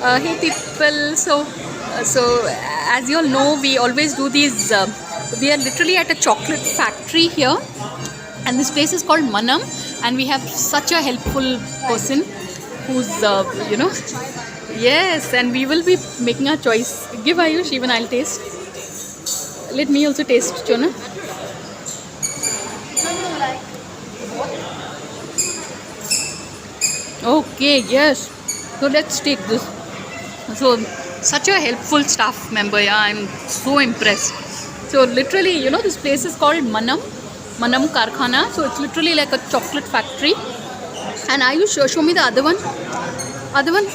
Hey people, so as you all know, we always do these. We are literally at a chocolate factory here, and this place is called Manam, and we have such a helpful person who's yes, and we will be making our choice. Give Ayush, even I'll taste. Let me also taste, Chona. Okay, yes. So let's take this. So, such a helpful staff member, yeah, I'm so impressed. So, literally, this place is called Manam Karkhana. So, it's literally like a chocolate factory. And are you sure? Show me the other one. Other one?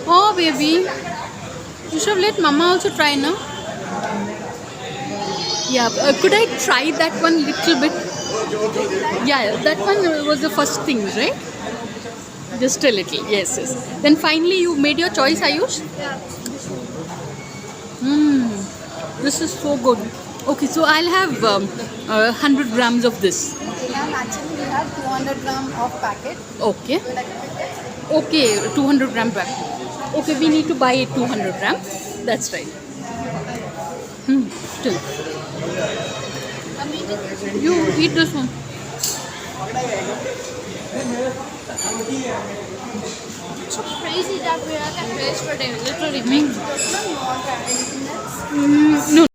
Oh, baby. You should have let Mama also try now. Yeah, could I try that one little bit? Yeah, that one was the first thing, right? Just a little, yes, yes. Then finally you made your choice, Ayush? Yeah. This is so good. Okay, so I'll have 100 grams of this. And actually we have 200 gram of packet. Okay. Okay, 200 gram pack. Okay, we need to buy 200 gram. That's right. Still. You eat this one. It's so crazy that we are at a place for them. Literally Mm. make. No,